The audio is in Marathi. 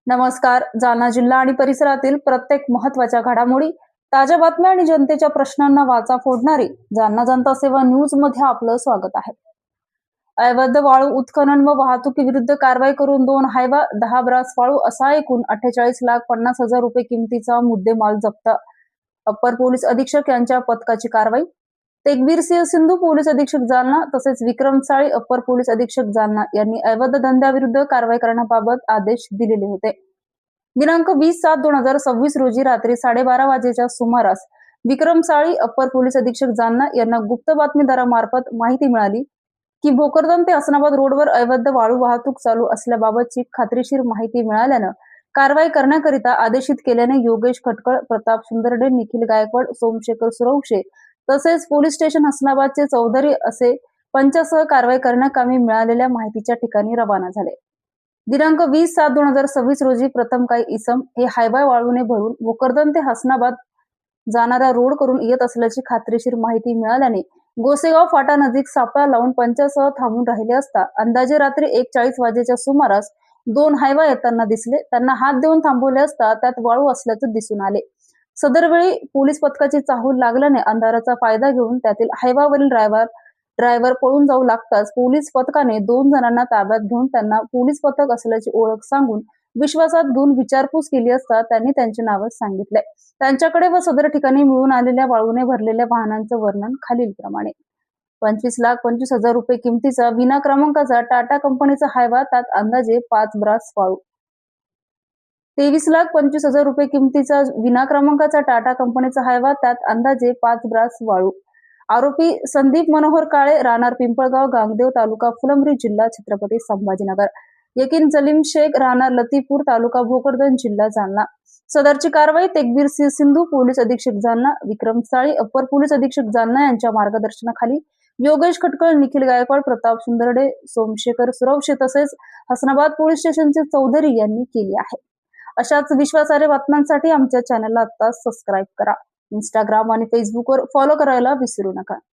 नमस्कार. जालना जिल्हा आणि परिसरातील प्रत्येक महत्त्वाच्या घडामोडी, ताज्या बातम्या आणि जनतेच्या प्रश्नांना वाचा फोडणारी जालना जनता सेवा न्यूज मध्ये आपलं स्वागत आहे. अवैध वाळू उत्खनन व वाहतुकीविरुद्ध कारवाई करून 2 हायवा 10 ब्रास वाळू असा एकूण 48,50,000 रुपये किमतीचा मुद्देमाल जप्त. अप्पर पोलीस अधीक्षक यांच्या पथकाची कारवाई. तेगबीर सिंह सिंधू पोलीस अधीक्षक जालना तसेच विक्रम साळी अप्पर पोलीस अधीक्षक जालना यांनी अवैध धंद्याविरुद्ध कारवाई करण्याबाबत आदेश दिलेले होते. दिनांक 20/7/2026 रोजी रात्री 12:30 वाजेच्या सुमारास विक्रम साळी अप्पर पोलीस अधीक्षक जालना यांना गुप्त बातमीदारामार्फत माहिती मिळाली की भोकरदन ते हसनाबाद रोडवर अवैध वाळू वाहतूक चालू असल्याबाबतची खात्रीशीर माहिती मिळाल्यानं कारवाई करण्याकरिता आदेशित केल्याने योगेश खटकळ, प्रताप सुंदरडे, निखिल गायकवाड, सोमशेखर सुरवशे तसेच पोलीस स्टेशन हसनाबादचे चौधरी असे पंचासह कारवाई करण्याकामी मिळालेल्या माहितीच्या ठिकाणी रवाना झाले. दिनांक 20/7/2026 रोजी प्रथम काही इसम हे हायवा वाळूने भरून भोकरदन ते हसनाबाद जाणाऱ्या रोड करून येत असल्याची खात्रीशीर माहिती मिळाल्याने गोसेगाव फाटा नजीक सापळा लावून पंचासह थांबून राहिले असता अंदाजे रात्री 1:40 वाजेच्या सुमारास 2 हायवा येताना दिसले. त्यांना हात देऊन थांबवले असता त्यात वाळू असल्याचं दिसून आले. सदर वेळी पोलीस पथकाची चाहूल लागल्याने अंधाराचा फायदा घेऊन त्यातील हायवावरील ड्रायव्हर पळून जाऊ लागताच पोलीस पथकाने 2 जणांना ताब्यात घेऊन त्यांना पोलीस पथक असल्याची ओळख सांगून विश्वासात घेऊन विचारपूस केली असता त्यांनी त्यांचे नाव सांगितले. त्यांच्याकडे व सदर ठिकाणी मिळून आलेल्या वाळूने भरलेल्या वाहनांचं वर्णन खालीलप्रमाणे. 25,25,000 रुपये किमतीचा विना क्रमांकाचा टाटा कंपनीचा हायवा, त्यात अंदाजे 5 ब्रास वाळू. 23,25,000 रुपये किमतीचा विना क्रमांकाचा टाटा कंपनीचा हायवा, त्यात अंदाजे 5 ब्रास वाळू. आरोपी संदीप मनोहर काळे, राहणार पिंपळगाव, गांगदेव, तालुका फुलंब्री, जिल्हा छत्रपती संभाजीनगर. यकीन जलीम शेख, राहणार लतीपूर, तालुका भोकरदन, जिल्हा जालना. सदरची कारवाई तेगबीर सिंह सिंधू पोलीस अधीक्षक जालना, विक्रम साळी अप्पर पोलीस अधीक्षक जालना यांच्या मार्गदर्शनाखाली योगेश खटकळ, निखिल गायकवाड, प्रताप सुंदरडे, सोमशेखर सुरवशे तसेच हसनाबाद पोलीस स्टेशनचे चौधरी यांनी केली आहे. अशाच विश्वासार्ह बातम्यांसाठी आमच्या चॅनलला आता सबस्क्राईब करा. इंस्टाग्राम आणि फेसबुकवर फॉलो करायला विसरू नका.